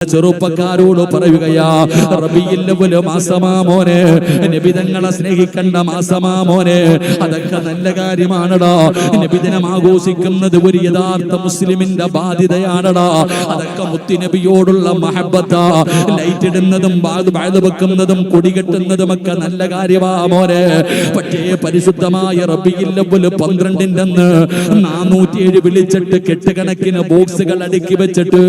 ചെറുപ്പക്കാരോട് പറയുകയാ, റബീഉൽ അവ്വൽ മാസമാ മോനെ, നബി തങ്ങളെ സ്നേഹിക്കേണ്ട മാസമാ മോനെ. അതൊക്കെ നല്ല കാര്യമാണടാ. നബിദിനം ആഘോഷിക്കുന്നത് ഒരു യഥാർത്ഥ മുസ്ലിമിന്റെ ബാധ്യതയാണടാ. അതൊക്കെ മുത്തുനബിയോടുള്ള മഹബത്താ. ലൈറ്റ് ഇടുന്നതും ബാഗ് വെക്കുന്നതും കൊടികെട്ടുന്നതും ഒക്കെ നല്ല കാര്യമാ മോനെ. പക്ഷേ പരിശുദ്ധമായ റബീഉൽ അവ്വൽ 12-ന്റെ അന്ന് 407 വിളിച്ചിട്ട് കെട്ടുകണക്കിന് ബോക്സുകൾ അടുക്കി വെച്ചിട്ട്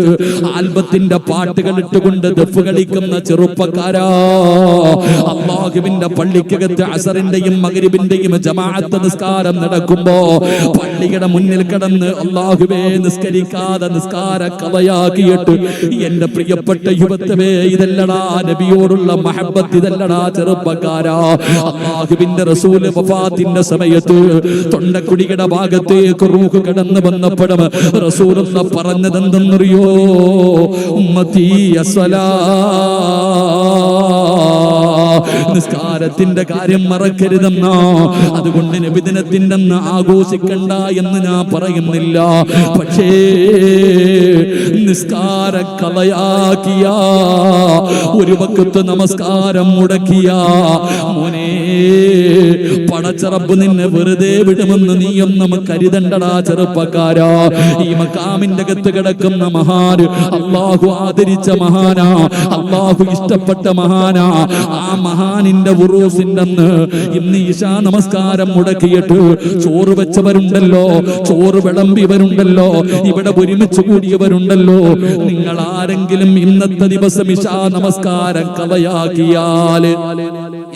ആൽബത്തിന്റെ പാട്ടുകൾ ഇട്ടുകൊണ്ട് ദഫ് കളിക്കുന്ന ചെറുപ്പക്കാരാ, അല്ലാഹുവിന്റെ പള്ളിക്കകത്ത് അസറിന്റെയും മഗ്രിബിന്റെയും ജമാഅത്ത് നിസ്കാരം നടക്കുമ്പോ പള്ളിയുടെ മുന്നിൽ കിടന്ന് അല്ലാഹുവേ നിസ്കരിക്കാതെ നിസ്കാര കവയാക്കിയിട്ട് എന്റെ പ്രിയപ്പെട്ട യുവത്വേ, ഇതല്ലടാ നബിയോടുള്ള മഹബത്ത്, ഇതല്ലടാ ചെറുപ്പക്കാരാ. അല്ലാഹുവിന്റെ റസൂൽ വഫാത്തിന്റെ സമയത്ത് തൊണ്ടക്കുടിയുടെ ഭാഗത്തേക്ക് റൂഹ് കടന്നു വന്നപ്പോഴും റസൂലുള്ള പറഞ്ഞതെന്തെന്നറിയോ? നിസ്കാരത്തിന്റെ കാര്യം മറക്കരുതെന്നോ. അതുകൊണ്ട് നബിദിനത്തിന്റെ അന്ന് ആഘോഷിക്കണ്ട എന്ന് ഞാൻ പറയുന്നില്ല. പക്ഷേ നിസ്കാര കലയാക്കിയ, ഒരു വക്കത്ത് നമസ്കാരം മുടക്കിയ മോനെ, പടച്ച റബ്ബ് നിന്നെ വെറുതെ വിടുമെന്ന് നീയൊന്നും കരുതണ്ടടാ ചെറുപ്പക്കാരാ. ഈ മഖാമിന്റെ അകത്ത് കിടക്കുന്ന മഹാന് അല്ലാഹു ആദരിച്ച മഹാനാ, അല്ലാഹു ഇഷ്ടപ്പെട്ട മഹാനാ. ആ മഹാനിന്റെ ഉറൂസിന്റെ അന്ന് ഇന്ന് ഇശാ നമസ്കാരം മുടക്കിയിട്ട് ചോറ് വെച്ചവരുണ്ടല്ലോ, ചോറ് വിളമ്പിയവരുണ്ടല്ലോ, ഇവിടെ ഒരുമിച്ച് കൂടിയവരുണ്ടല്ലോ. നിങ്ങൾ ആരെങ്കിലും ഇന്നത്തെ ദിവസം ഇശാ നമസ്കാരം കളയാക്കിയാൽ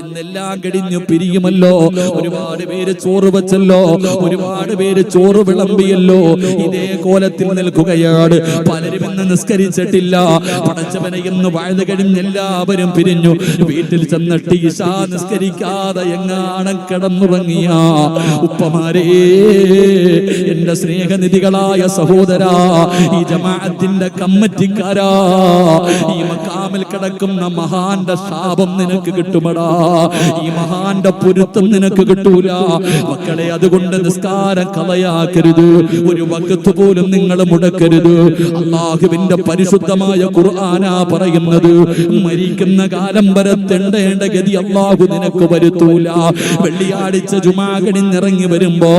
ഇന്നെല്ലാം കഴിഞ്ഞു പിരിയുമല്ലോ. ഒരുപാട് പേര് ചോറ് വെച്ചല്ലോ, ഒരുപാട് പേര് ചോറ് വിളമ്പിയല്ലോ. ഇതേ കോലത്തിൽ നിൽക്കുകയാണ്. പലരും ഇന്ന് നിസ്കരിച്ചിട്ടില്ല. പടച്ചവനെ എന്ന് വാഴ്ന്നു കഴിഞ്ഞ് എല്ലാവരും പിരിഞ്ഞു. വീട്ടിൽ ചെന്നിട്ട് ഇശാ നിസ്കരിക്കാതെ എങ്ങാണം കിടന്നുറങ്ങിയ ഉപ്പമാരേ, എന്റെ സ്നേഹനിധികളായ സഹോദരാ, ഈ ജമാഅത്തിന്റെ കമ്മിറ്റിക്കാരാ, ഈ മഖാമിൽ കിടക്കുന്ന മഹാന്റെ ശാപം നിനക്ക് കിട്ടുമടാ. ഈ മഹാന്റെ പൊരുത്തം നിനക്ക് കിട്ടൂല മക്കളെ. അതുകൊണ്ട് നിസ്കാരം കളയാക്കരുത്, ഒരു വഖത്ത് പോലും നിങ്ങൾ മുടക്കരുത്. അല്ലാഹുവിന്റെ പരിശുദ്ധമായ ഖുർആനാ പറയുന്നത്, മരിക്കുന്ന കാലം വരെ തെണ്ടേണ്ട ഗതി അല്ലാഹു നിനക്ക് വരുത്തൂല. വെള്ളിയാഴ്ച ജുമാ കഴിഞ്ഞിറങ്ങി വരുമ്പോ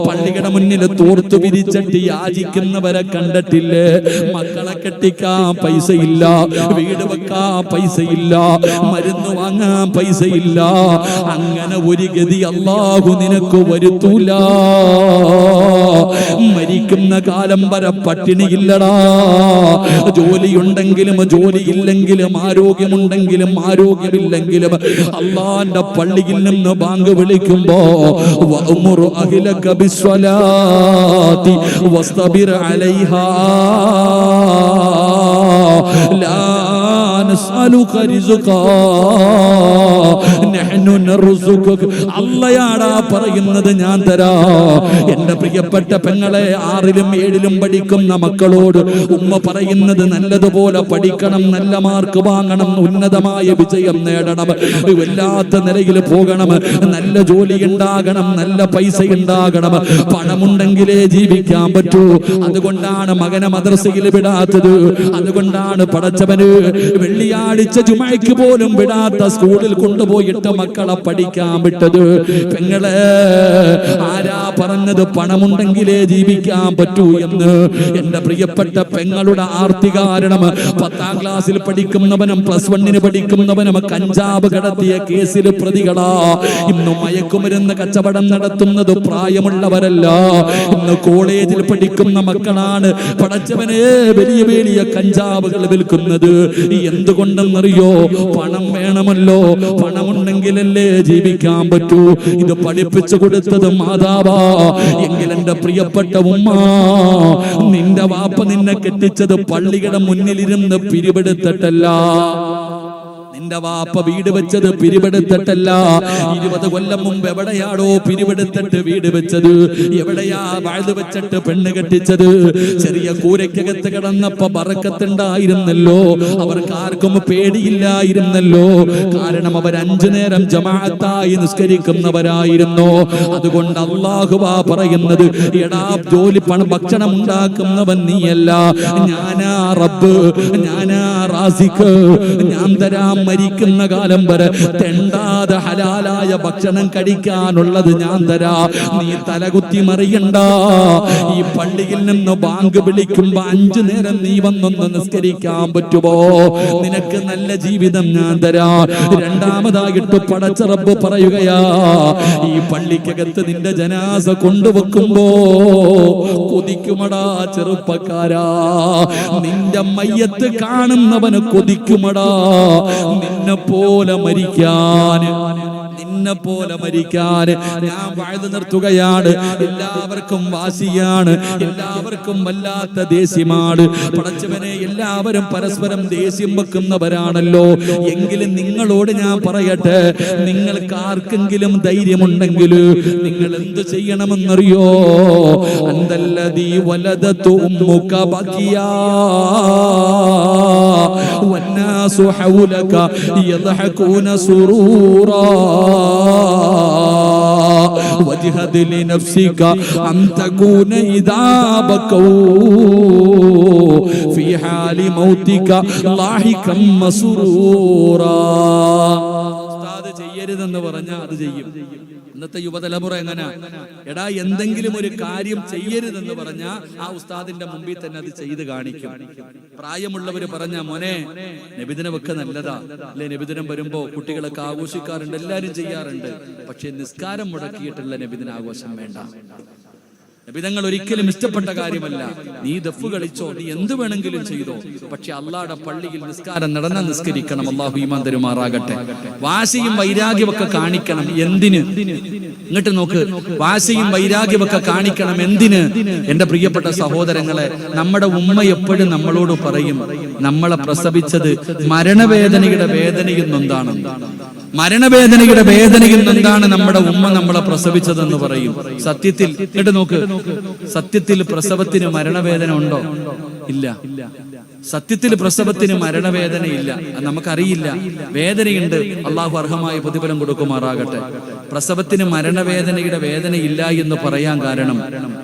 പള്ളിയുടെ മുന്നിൽ തോർത്തു വിരിച്ചിട്ട് യാചിക്കുന്നവരെ കണ്ടിട്ടില്ലേ? മക്കളെ കെട്ടിക്കാൻ പൈസയില്ല, വീട് വെക്കാൻ പൈസയില്ല, മരുന്ന് വാങ്ങാൻ പൈസയില്ല. അങ്ങനെ ഒരു ഗതി അല്ലാഹു നിനക്ക് വരുത്തൂല. മരിക്കുന്ന കാലം വരെ പട്ടിണിയില്ലടാ. ജോലിയുണ്ടെങ്കിലും ജോലിയില്ലെങ്കിലും, ആരോഗ്യമുണ്ടെങ്കിലും ആരോഗ്യമില്ലെങ്കിലും, അല്ലാഹുവിന്റെ പള്ളിയിൽ നിന്ന് ബാങ്ക് വിളിക്കുമ്പോ വഅ്മുർ അഹ്ലക ബിസ്സലാത്തി വസ്തബിർ അലൈഹാ ലാ നസ്അലുക റിസ്ഖാ നഹ്നു നർസുഖുക. അല്ലാഹുവാടാ പറയുന്നത്, ഞാൻ തരാ. എന്റെ പ്രിയപ്പെട്ട പെങ്ങളെ, 6ലും 7ലും പഠിക്കുന്ന മക്കളോട് ഉമ്മ പറയുന്നത്, നല്ലതുപോലെ പഠിക്കണം, നല്ല മാർക്ക് വാങ്ങണം, ഉന്നതമായ വിജയം നേടണം, വല്ലാത്ത നിലയിൽ പോകണം, നല്ല ജോലി ഉണ്ടാകണം, നല്ല പൈസ ഉണ്ടാകണം. പണമുണ്ടെങ്കിലേ ജീവിക്കാൻ പറ്റൂ. അതുകൊണ്ടാണ് മകനെ മദ്രസയിൽ വിടാത്തത്. അതുകൊണ്ടാണ് പടച്ചവന് വെള്ളിയാഴ്ച ജുമഅയ്ക്ക് പോലും വിടാത്ത സ്കൂളിൽ കൊണ്ടുപോയിട്ട് മക്കളെ പഠിക്കാൻ വിട്ടത്. പെങ്ങളെ, ആരാ പറഞ്ഞത് പണമുണ്ടെങ്കിലേ ജീവിക്കാൻ പറ്റൂ എന്ന്? എന്റെ പ്രിയപ്പെട്ട പെങ്ങളുടെ ആർത്തി കാരണം 10ാം ക്ലാസ്സിൽ പഠിക്കുന്നവനും +1 പഠിക്കുന്നവനും കഞ്ചാവ് കടത്തിയ കേസിൽ പ്രതികളാ. ഇന്ന് മയക്കുമരുന്ന് കച്ചവടം നടത്തുന്നത് പ്രായമുള്ളവരല്ല, ഇന്ന് കോളേജിൽ പഠിക്കുന്ന മക്കളാണ് പടച്ചവനെ വലിയ വലിയ കഞ്ചാവുകൾ വിൽക്കുന്നത്. എന്തുകൊണ്ടെന്നറിയോ? പണം വേണമല്ലോ. പണമുണ്ടെങ്കിലല്ലേ ജീവിക്കാൻ പറ്റൂ. ഇത് പഠിപ്പിച്ചു കൊടുത്തത് മാതാവാ. എങ്കിൽ എന്റെ പ്രിയപ്പെട്ട ഉമ്മ, നിന്റെ വാപ്പ നിന്നെ കെട്ടിച്ചത് പള്ളിയുടെ മുന്നിലിരുന്ന് പിരിവെടുത്തിട്ടല്ല. നിന്റെ വാപ്പ വീട് വെച്ചത് പിരിവെടുത്തിട്ടല്ല. 20 കൊല്ലം മുമ്പ് എവിടെയാണോ പിരിവെടുത്തിട്ട് വീട് വെച്ചത്, എവിടെയാ വഴുത് വെച്ചിട്ട് പെണ്ണ് കെട്ടിച്ചത്. ചെറിയ കൂരയ്ക്കകത്ത് കിടന്നപ്പോ ബറക്കത്തുണ്ടായിരുന്നല്ലോ, അവർക്ക് ആർക്കും പേടിയില്ലായിരുന്നല്ലോ. കാരണം അവർ 5 നേരം ജമാഅത്തായി നിസ്കരിക്കുന്നവരായിരുന്നു. അതുകൊണ്ട് അല്ലാഹുവാ പറയുന്നത്, എടാ ജോലി ഭക്ഷണം ഉണ്ടാക്കുന്നവൻ നീയല്ല, ഞാനാ റബ്ബ്, ഞാനാ റാസിഖ്, ഞാൻ തരാം മരിക്കുന്ന കാലം വരെ തെണ്ടാതെ ഹലാലായ ഭക്ഷണം കഴിക്കാനുള്ളത് ഞാൻ തരാ. നീ തലകുത്തി മറിയണ്ട. ഈ പള്ളിയിൽ നിന്ന് ബാങ്ക് വിളിക്കുമ്പോ 5 നേരം നീ വന്നൊന്ന് നിസ്കരിക്കാൻ പറ്റുമോ? നിനക്ക് നല്ല ജീവിതം ഞാൻ തരാ. രണ്ടാമതായിട്ട് പടച്ച റബ്ബ് പറയുകയാ, ഈ പള്ളിക്കകത്ത് നിന്റെ ജനാസ കൊണ്ടുവെക്കുമ്പോ കൊതിക്കുമടാ ചെറുപ്പക്കാരാ, നിന്റെ മയ്യത്ത് കാണുന്നവന് കൊതിക്കുമടാ നിന്നെ പോലെ മരിക്കാൻ, നിന്നെ പോലെ മരിക്കാൻ. ഞാൻ വാഴ്ന്നു നിർത്തുകയാണ്. എല്ലാവർക്കും വാശിയാണ്, എല്ലാവർക്കും വല്ലാത്ത ദേഷ്യമാണ്. പടച്ചവനെ, എല്ലാവരും പരസ്പരം ദേഷ്യം വെക്കുന്നവരാണല്ലോ. എങ്കിലും നിങ്ങളോട് ഞാൻ പറയട്ടെ, നിങ്ങൾക്ക് ആർക്കെങ്കിലും ധൈര്യമുണ്ടെങ്കിൽ നിങ്ങൾ എന്ത് ചെയ്യണമെന്നറിയോ? അന്തല്ലദീ വലദതു ഉമ്മുക ബകിയാ വന്നാസു ഹൗലക യദ്ഹകൂന സുറൂറാ വജ്ഹദ ലിനഫ്സിക അൻ തകൂന ഇദാ ബകൂ ഫീ ഹാലി മൗതിക ലാഹികം മസ്റൂറാ. ഉസ്താദ് ചെയ്യരുതെന്ന് പറഞ്ഞാൽ അത് ചെയ്യും. ഇന്നത്തെ യുവതലമുറ എങ്ങനെ? എടാ, എന്തെങ്കിലും ഒരു കാര്യം ചെയ്യരുതെന്ന് പറഞ്ഞാൽ ആ ഉസ്താദിന്റെ മുമ്പിൽ തന്നെ അത് ചെയ്ത് കാണിക്കും. പ്രായമുള്ളവര് പറഞ്ഞ, മോനെ നബിദിനമൊക്കെ നല്ലതാ അല്ലെ, നബിദിനം വരുമ്പോ കുട്ടികളൊക്കെ ആഘോഷിക്കാറുണ്ട്, എല്ലാരും ചെയ്യാറുണ്ട്. പക്ഷെ നിസ്കാരം മുടക്കിയിട്ടുള്ള നബിദിന ആഘോഷം വേണ്ട. നബിതങ്ങൾ ഒരിക്കലും ഇഷ്ടപ്പെട്ട കാര്യമല്ല. നീ ദഫ് കളിച്ചോ, നീ എന്ത് വേണമെങ്കിലും ചെയ്തോ, പക്ഷെ അള്ളാഹുടെ പള്ളിയിൽ നിസ്കാരം നടന്ന നിസ്കരിക്കണം. അള്ളാഹു ഈമാൻ തരുമാറാകട്ടെ. വാശിയും വൈരാഗ്യമൊക്കെ കാണിക്കണം. എന്തിന്? ഇങ്ങോട്ട് നോക്ക്, വാശിയും വൈരാഗ്യമൊക്കെ കാണിക്കണം. എന്തിന്? എന്റെ പ്രിയപ്പെട്ട സഹോദരങ്ങളെ, നമ്മുടെ ഉമ്മ എപ്പോഴും നമ്മളോട് പറയും, നമ്മളെ പ്രസവിച്ചത് മരണവേദനയുടെ വേദനയിൽ നിന്നാണ്. മരണവേദനയുടെ വേദനയിൽ നിന്നാണ് നമ്മുടെ ഉമ്മ നമ്മളെ പ്രസവിച്ചതെന്ന് പറയും. സത്യത്തിൽ കേട്ട് നോക്ക്, സത്യത്തിൽ പ്രസവത്തിന് മരണവേദന ഉണ്ടോ? ഇല്ല. സത്യത്തിൽ പ്രസവത്തിന് മരണവേദനയില്ല, നമുക്കറിയില്ല. വേദനയുണ്ട്, അള്ളാഹു അർഹമായ പ്രതിഫലം കൊടുക്കുമാറാകട്ടെ. പ്രസവത്തിന് മരണവേദനയുടെ വേദനയില്ല എന്ന് പറയാൻ കാരണം,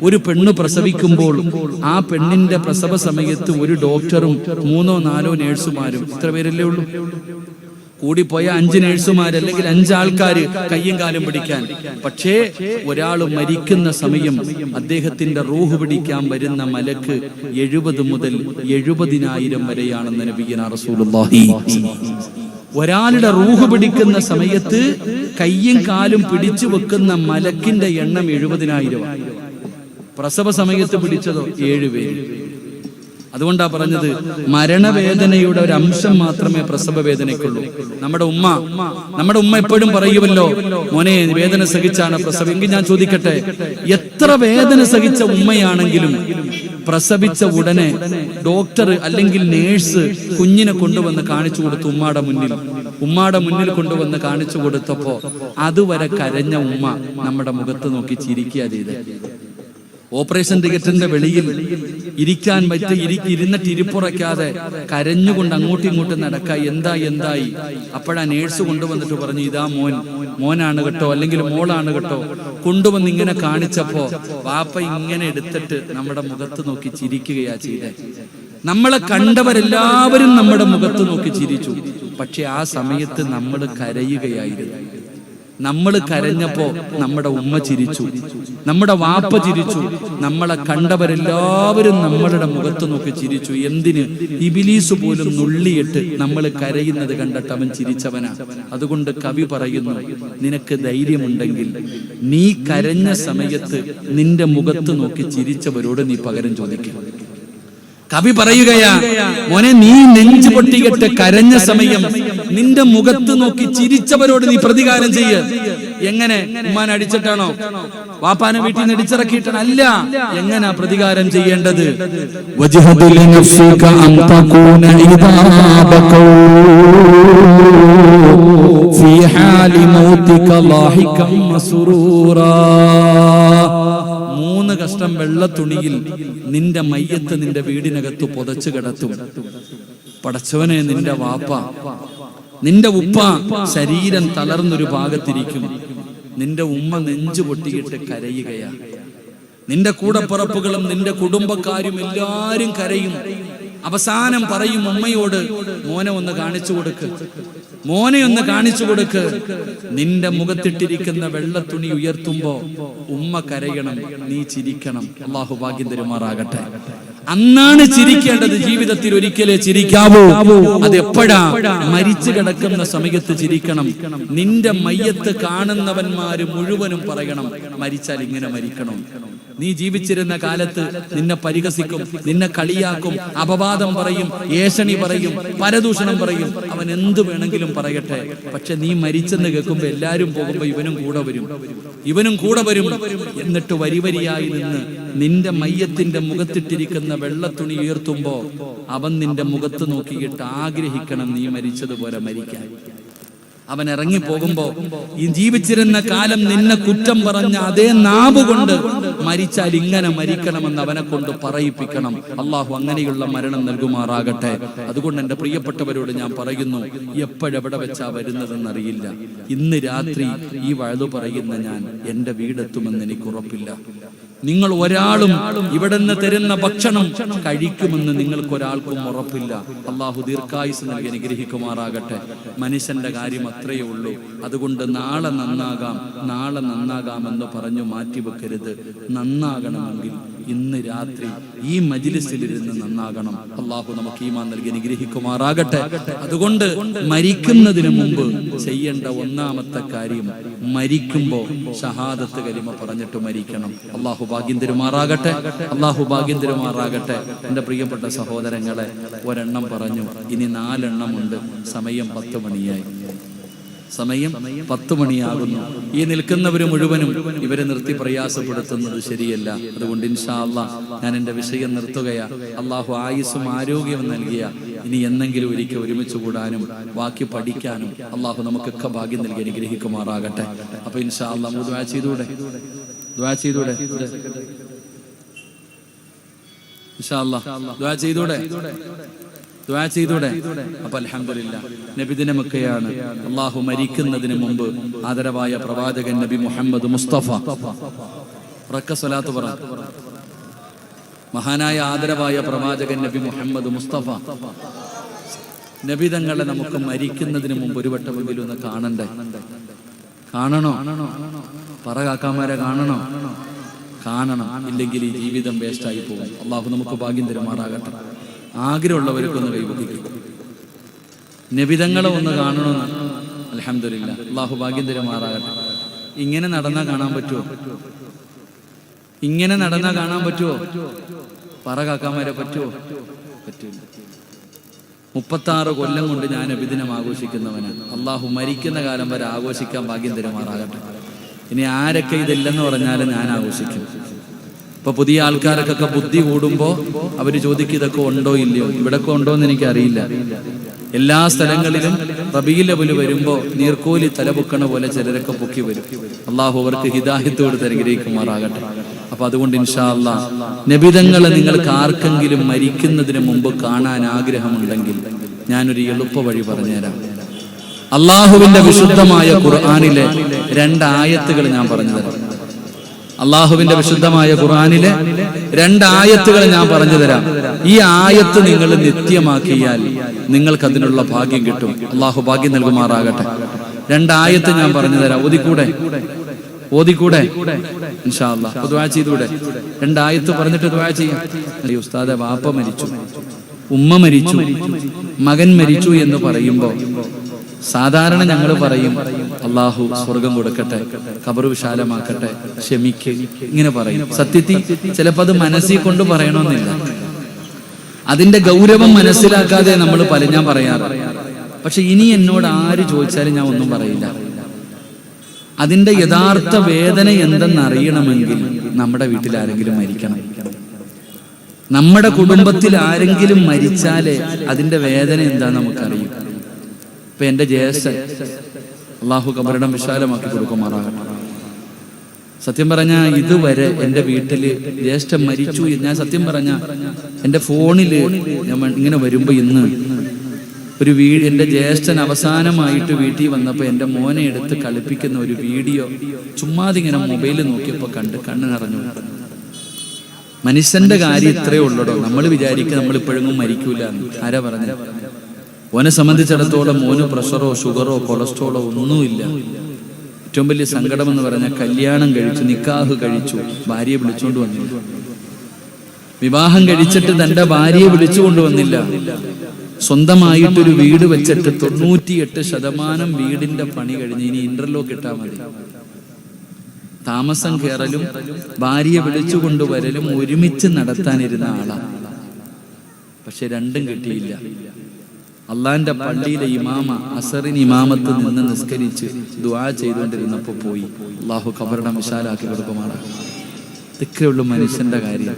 ഒരു പെണ്ണ് പ്രസവിക്കുമ്പോൾ ആ പെണ്ണിന്റെ പ്രസവ സമയത്ത് ഒരു ഡോക്ടറും 3-4 നേഴ്സുമാരും, ഇത്ര പേരല്ലേ ഉള്ളൂ, കൂടിപ്പോയ 5 നേഴ്സുമാർ അല്ലെങ്കിൽ 5 ആൾക്കാർ കയ്യും കാലും പിടിക്കാൻ. പക്ഷേ ഒരാൾ മരിക്കുന്ന സമയം അദ്ദേഹത്തിന്റെ റൂഹ് പിടിക്കാൻ വരുന്ന മലക്ക് 70 മുതൽ 70,000 വരെയാണെന്ന് നബിയുനാ റസൂലുള്ളാഹി. ഒരാളുടെ റൂഹ് പിടിക്കുന്ന സമയത്ത് കയ്യും കാലും പിടിച്ചു വെക്കുന്ന മലക്കിന്റെ എണ്ണം 70,000. പ്രസവ സമയത്ത് പിടിച്ചതോ 7 പേര്. അതുകൊണ്ടാ പറഞ്ഞത്, മരണവേദനയുടെ ഒരു അംശം മാത്രമേ പ്രസവ വേദനയ്ക്കുള്ളൂ. നമ്മുടെ ഉമ്മ എപ്പോഴും പറയുമല്ലോ, മോനെ വേദന സഹിച്ചാണ് പ്രസവം. എങ്കിൽ ഞാൻ ചോദിക്കട്ടെ, എത്ര വേദന സഹിച്ച ഉമ്മയാണെങ്കിലും പ്രസവിച്ച ഉടനെ ഡോക്ടർ അല്ലെങ്കിൽ നേഴ്സ് കുഞ്ഞിനെ കൊണ്ടുവന്ന് കാണിച്ചു കൊടുത്തു. ഉമ്മാടെ മുന്നിൽ കൊണ്ടുവന്ന് കാണിച്ചു കൊടുത്തപ്പോ അതുവരെ കരഞ്ഞ ഉമ്മ നമ്മുടെ മുഖത്ത് നോക്കി ചിരിക്കുക ചെയ്ത്. ഓപ്പറേഷൻ തിയേറ്ററിന്റെ വെളിയിൽ ഇരിക്കാൻ ഇരുന്നിട്ട് ഇരിപ്പുറയ്ക്കാതെ കരഞ്ഞുകൊണ്ട് അങ്ങോട്ടും ഇങ്ങോട്ടും നടക്ക. എന്തായി? അപ്പോഴാ നേഴ്സ് കൊണ്ടുവന്നിട്ട് പറഞ്ഞു, ഇതാ മോനാണ് കേട്ടോ, അല്ലെങ്കിൽ മോളാണ് കേട്ടോ. കൊണ്ടുവന്ന് ഇങ്ങനെ കാണിച്ചപ്പോ വാപ്പ ഇങ്ങനെ എടുത്തിട്ട് നമ്മുടെ മുഖത്ത് നോക്കി ചിരിക്കുകയാ ചെയ്തേ. നമ്മളെ കണ്ടവരെല്ലാവരും നമ്മുടെ മുഖത്ത് നോക്കി ചിരിച്ചു. പക്ഷെ ആ സമയത്ത് നമ്മൾ കരയുകയായിരുന്നു. നമ്മൾ കരഞ്ഞപ്പോ നമ്മുടെ ഉമ്മ ചിരിച്ചു, നമ്മുടെ വാപ്പ ചിരിച്ചു, നമ്മളെ കണ്ടവരെല്ലാവരും നമ്മളുടെ മുഖത്ത് നോക്കി ചിരിച്ചു. എന്തിന്? ഇബ്ലീസ് പോലും നുള്ളിയിട്ട് നമ്മൾ കരയുന്നത് കണ്ടിട്ട് അവൻ ചിരിച്ചവനാ. അതുകൊണ്ട് കവി പറയുന്നു, നിനക്ക് ധൈര്യമുണ്ടെങ്കിൽ നീ കരഞ്ഞ സമയത്ത് നിന്റെ മുഖത്ത് നോക്കി ചിരിച്ചവരോട് നീ പകരം ചോദിക്കും. കവി പറയുകയാ, മോനെ നീ നെഞ്ചു പൊട്ടികെട്ട് കരഞ്ഞ സമയം നിന്റെ മുഖത്ത് നോക്കി ചിരിച്ചവരോട് നീ പ്രതികാരം ചെയ്യ. എങ്ങനെ? ഉമ്മാനെ അടിച്ചിട്ടാണോ? വാപ്പാനെ വീട്ടിൽ നിന്ന് അടിച്ചിറക്കിയിട്ടാണ്? അല്ല. എങ്ങനാ പ്രതികാരം ചെയ്യേണ്ടത്? വജ്ഹദ ലിനഫ്സിക അൻ തകൂന ഇദാ ബകൂ മൗതിക ലാഹികം മസ്റൂറാ. 3 കഷ്ണം വെള്ള തുണിയിൽ നിന്റെ മയ്യത്ത് നിന്റെ വീടിനകത്ത് പുതച്ചു കിടത്തും. പടച്ചവനെ, നിന്റെ വാപ്പ, നിന്റെ ഉപ്പ ശരീരം തളർന്നൊരു ഭാഗത്തിരിക്കും. നിന്റെ ഉമ്മ നെഞ്ചു പൊട്ടിയിട്ട് കരയുകയാ. നിന്റെ കൂടപ്പിറപ്പുകളും നിന്റെ കുടുംബക്കാരും എല്ലാരും കരയും. അവസാനം പറയും ഉമ്മയോട്, മോനെ ഒന്ന് കാണിച്ചു കൊടുക്ക്, മോനെ ഒന്ന് കാണിച്ചു കൊടുക്ക്. നിന്റെ മുഖത്തിട്ടിരിക്കുന്ന വെള്ളത്തുണി ഉയർത്തുമ്പോ ഉമ്മ കരയണം, നീ ചിരിക്കണം. അള്ളാഹു ഭാഗ്യം തരുമാറാകട്ടെ. അന്നാണ് ചിരിക്കേണ്ടത്. ജീവിതത്തിൽ ഒരിക്കലേ ചിരിക്കാവൂ. അതെപ്പോഴാ? മരിച്ചു കിടക്കുന്ന സമയത്ത് ചിരിക്കണം. നിന്റെ മയ്യത്ത് കാണുന്നവന്മാര് മുഴുവനും പറയണം, മരിച്ചാൽ ഇങ്ങനെ മരിക്കണം. നീ ജീവിച്ചിരുന്ന കാലത്ത് നിന്നെ പരിഹസിക്കും, നിന്നെ കളിയാക്കും, അപവാദം പറയും, ഏഷണി പറയും, പരദൂഷണം പറയും. അവൻ എന്തു വേണമെങ്കിലും പറയട്ടെ. പക്ഷെ നീ മരിച്ചെന്ന് കേൾക്കുമ്പോ എല്ലാരും പോകുമ്പോ ഇവനും കൂടെ വരും, ഇവനും കൂടെ വരും. എന്നിട്ട് വരിവരിയായി നിന്ന് നിന്റെ മയ്യത്തിന്റെ മുഖത്തിട്ടിരിക്കുന്ന വെള്ളത്തുണി ഉയർത്തുമ്പോ അവൻ നിന്റെ മുഖത്ത് നോക്കിയിട്ട് ആഗ്രഹിക്കണം നീ മരിച്ചതുപോലെ മരിക്കാൻ. അവൻ ഇറങ്ങി പോകുമ്പോ ഈ ജീവിച്ചിരുന്ന കാലം നിന്നെ കുറ്റം പറഞ്ഞ അതേ നാവ് കൊണ്ട് മരിച്ചാൽ ഇങ്ങനെ മരിക്കണമെന്ന് അവനെ കൊണ്ട് പറയിപ്പിക്കണം. അള്ളാഹു അങ്ങനെയുള്ള മരണം നൽകുമാറാകട്ടെ. അതുകൊണ്ട് എന്റെ പ്രിയപ്പെട്ടവരോട് ഞാൻ പറയുന്നു, എപ്പോഴെവിടെ വെച്ചാ വരുന്നതെന്നറിയില്ല. ഇന്ന് രാത്രി ഈ വഴുതു പറയുന്ന ഞാൻ എന്റെ വീടെത്തുമെന്ന് എനിക്ക് ഉറപ്പില്ല. നിങ്ങൾ ഒരാളും ഇവിടെ നിന്ന് തരുന്ന ഭക്ഷണം കഴിക്കുമെന്ന് നിങ്ങൾക്കൊരാൾക്കും ഉറപ്പില്ല. അള്ളാഹു ദീർഘായുസ് നൽകി അനുഗ്രഹിക്കുമാറാകട്ടെ. മനുഷ്യന്റെ കാര്യം അത്രയേ ഉള്ളൂ. അതുകൊണ്ട് നാളെ നന്നാകാം, നാളെ നന്നാകാമെന്ന് പറഞ്ഞു മാറ്റിവെക്കരുത്. നന്നാകണമെങ്കിൽ ഇന്ന് രാത്രി ഈ മജ്‌ലിസിലിരുന്ന് നന്നാകണം. അള്ളാഹു നമുക്ക് ഈമാൻ നൽകി അനുഗ്രഹിക്കുമാറാകട്ടെ. അതുകൊണ്ട് മരിക്കുന്നതിന് മുമ്പ് ചെയ്യേണ്ട ഒന്നാമത്തെ കാര്യം, മരിക്കുമ്പോ ഷഹാദത്ത് കലിമ പറഞ്ഞിട്ട് മരിക്കണം. അള്ളാഹു ഭാഗ്യം തരുമാറാകട്ടെ. അള്ളാഹു ഭാഗ്യം തരുമാറാകട്ടെ. എന്റെ പ്രിയപ്പെട്ട സഹോദരങ്ങളെ, ഒരെണ്ണം പറഞ്ഞു, ഇനി 4 എണ്ണമുണ്ട്. സമയം 10 മണിയായി. സമയം 10 മണിയാകുന്നു. ഈ നിൽക്കുന്നവര് മുഴുവനും ഇവരെ നിർത്തി പ്രയാസപ്പെടുത്തുന്നത് ശരിയല്ല. അതുകൊണ്ട് ഇൻഷാ അല്ലാഹ് ഞാൻ എന്റെ വിഷയം നിർത്തുകയാ. അള്ളാഹു ആയുസ്സും ആരോഗ്യവും നൽകിയ ഇനി എന്നെങ്കിലും ഒരിക്കൽ ഒരുമിച്ച് കൂടാനും ബാക്കി പഠിക്കാനും അള്ളാഹു നമുക്കൊക്കെ ഭാഗ്യം നൽകി അനുഗ്രഹിക്കുമാറാകട്ടെ. അപ്പൊ ഇൻഷാ അല്ലാഹ് ദുആ ചെയ്തൂടെ? ദുആ ചെയ്തൂടെ? ഇൻഷാ അല്ലാഹ് ദുആ ചെയ്തൂടെ? ദുആ ചെയ്തൂടെ? അപ്പൊ അൽഹംദുലില്ലാഹ്, നബിദിനമൊക്കെയാണ്. അള്ളാഹു മരിക്കുന്നതിന് മുമ്പ് ആദരവായ പ്രവാചകൻ നബി മുഹമ്മദ് മുസ്തഫ സ്വലാത്ത് പറ. മഹാനായ ആദരവായ പ്രവാചകൻ നബി മുഹമ്മദ് മുസ്തഫ നബിതങ്ങളെ നമുക്ക് മരിക്കുന്നതിന് മുമ്പ് ഒരു വട്ടമെങ്കിലും ഒന്ന് കാണണ്ടേ? കാണണോ? പറ കാക്കാമാരെ, കാണണോ? കാണണം. ഇല്ലെങ്കിൽ ഈ ജീവിതം വേസ്റ്റായി പോകും. അള്ളാഹു നമുക്ക് ഭാഗ്യം തരുമാറാകട്ടെ. ആഗ്രഹമുള്ളവർക്കൊന്ന് കൈവക്കിക്കും. നബിതങ്ങളെ ഒന്ന് കാണണമെന്ന്. അൽഹംദുലില്ലാഹ്, അള്ളാഹു ഭാഗ്യം തരുമാറാകട്ടെ. ഇങ്ങനെ നടന്നാൽ കാണാൻ പറ്റുമോ? ഇങ്ങനെ നടന്നാൽ കാണാൻ പറ്റുമോ? പറ കാക്കാമാരെ, പറ്റുമോ? പറ്റില്ല. 36 കൊല്ലം കൊണ്ട് ഞാൻ നബിദിനം ആഘോഷിക്കുന്നവനാണ്. അള്ളാഹു മരിക്കുന്ന കാലം വരെ ആഘോഷിക്കാൻ ഭാഗ്യം തരുമാറാകട്ടെ. ഇനി ആരൊക്കെ ഇതില്ലെന്ന് പറഞ്ഞാലും ഞാൻ ആഘോഷിക്കും. ഇപ്പൊ പുതിയ ആൾക്കാർക്കൊക്കെ ബുദ്ധി കൂടുമ്പോ അവര് ചോദിക്കും, ഇതൊക്കെ ഉണ്ടോ ഇല്ലയോ? ഇവിടൊക്കെ ഉണ്ടോ എന്ന് എനിക്കറിയില്ല. എല്ലാ സ്ഥലങ്ങളിലും റബീഉൽ അവ്വൽ വരുമ്പോ നീർക്കോലി തലപൊക്കണ പോലെ ചിലരൊക്കെ പൊക്കി വരും. അള്ളാഹു അവർക്ക് ഹിദായത്ത് കൊടുത്ത് അനുഗ്രഹിക്കുമാറാകട്ടെ. അപ്പൊ അതുകൊണ്ട് ഇൻഷാ അല്ലാഹ് നബിതങ്ങളെ നിങ്ങൾക്ക് ആർക്കെങ്കിലും മരിക്കുന്നതിന് മുമ്പ് കാണാൻ ആഗ്രഹമുണ്ടെങ്കിൽ ഞാനൊരു എളുപ്പ വഴി പറഞ്ഞുതരാം. അള്ളാഹുവിന്റെ വിശുദ്ധമായ ഖുർആനിലെ 2 ആയത്തുകൾ ഞാൻ പറഞ്ഞുതരാം. അള്ളാഹുവിന്റെ വിശുദ്ധമായ ഖുർആനിലെ 2 ആയത്തുകൾ ഞാൻ പറഞ്ഞുതരാം. ഈ ആയത്ത് നിങ്ങൾ നിത്യമാക്കിയാൽ നിങ്ങൾക്ക് അതിനുള്ള ഭാഗ്യം കിട്ടും. അള്ളാഹു ഭാഗ്യം നൽകുമാറാകട്ടെ. 2 ആയത്ത് ഞാൻ പറഞ്ഞുതരാം. ഓതിക്കൂടെ? ഇൻഷാ അല്ലാഹ് ദുആ ചെയ്തൂടെ? 2 ആയത്ത് പറഞ്ഞിട്ട് ദുആ ചെയ്യാം. ഉസ്താദെ, വാപ്പ മരിച്ചു, ഉമ്മ മരിച്ചു, മകൻ മരിച്ചു എന്ന് പറയുമ്പോ സാധാരണ ഞങ്ങൾ പറയും, അള്ളാഹു സ്വർഗം കൊടുക്കട്ടെ, ഖബർ വിശാലമാക്കട്ടെ, ക്ഷമിക്ക്, ഇങ്ങനെ പറയും. സത്യത്തിൽ ചിലപ്പോൾ അത് മനസ്സിൽ കൊണ്ട് പറയണമെന്നില്ല. അതിന്റെ ഗൗരവം മനസ്സിലാക്കാതെ നമ്മൾ ഞാൻ പറയാറ്. പക്ഷെ ഇനി എന്നോട് ആര് ചോദിച്ചാലും ഞാൻ ഒന്നും പറയില്ല. അതിന്റെ യഥാർത്ഥ വേദന എന്തെന്നറിയണമെങ്കിൽ നമ്മുടെ വീട്ടിൽ ആരെങ്കിലും മരിക്കണം. നമ്മുടെ കുടുംബത്തിൽ ആരെങ്കിലും മരിച്ചാലേ അതിന്റെ വേദന എന്താ നമുക്കറിയും. ഇപ്പൊ എന്റെ ജ്യേഷ്ഠൻ അള്ളാഹു ഖബറിടം വിശാലമാക്കി കൊടുക്കുമാറാകട്ടെ. സത്യം പറഞ്ഞാൽ ഇതുവരെ എൻ്റെ വീട്ടില് ജ്യേഷ്ഠൻ മരിച്ചു. ഞാൻ സത്യം പറഞ്ഞ എൻ്റെ ഫോണില് ഞാൻ ഇങ്ങനെ വരുമ്പോ ഇന്ന് ഒരു എൻ്റെ ജ്യേഷ്ഠൻ അവസാനമായിട്ട് വീട്ടിൽ വന്നപ്പോൾ എൻ്റെ മോനെ എടുത്ത് കളിപ്പിക്കുന്ന ഒരു വീഡിയോ ചുമ്മാതിങ്ങനെ മൊബൈലിൽ നോക്കിയപ്പോൾ കണ്ണ് നിറഞ്ഞു. മനുഷ്യന്റെ കാര്യം ഇത്രയേ ഉള്ളടോ. നമ്മൾ വിചാരിക്കുക നമ്മൾ ഇപ്പോഴെങ്ങും മരിക്കൂല. ആരാ പറഞ്ഞ? ഓനെ സംബന്ധിച്ചിടത്തോളം മോന് പ്രഷറോ ഷുഗറോ കൊളസ്ട്രോളോ ഒന്നുമില്ല. ഏറ്റവും വലിയ സങ്കടം എന്ന് പറഞ്ഞാൽ കല്യാണം കഴിച്ചു, നിക്കാഹ് കഴിച്ചു, ഭാര്യയെ വിളിച്ചുകൊണ്ട് വന്നില്ല. വിവാഹം കഴിച്ചിട്ട് തന്റെ ഭാര്യയെ വിളിച്ചുകൊണ്ട് വന്നില്ല. സ്വന്തമായിട്ടൊരു വീട് വെച്ചിട്ട് 98% വീടിന്റെ പണി കഴിഞ്ഞ് ഇനി ഇന്റർലോക്ക് ഇട്ടാൽ മതി. താമസം കയറലും ഭാര്യയെ വിളിച്ചുകൊണ്ടുവരലും ഒരുമിച്ച് നടത്താനിരുന്ന ആളാണ്. പക്ഷെ രണ്ടും കിട്ടിയില്ല. അള്ളാന്റെ പള്ളിയിലെ ഇമാമ അസറിന് ഇമാമത്ത് നിന്ന് നിസ്കരിച്ച് ദുആ ചെയ്തുകൊണ്ടിരുന്നപ്പോ പോയി. അള്ളാഹു ഖബറിടം വിശാലാക്കി കൊടുക്കുമാണ്. ഇതൊക്കെയുള്ളൂ മനുഷ്യന്റെ കാര്യം.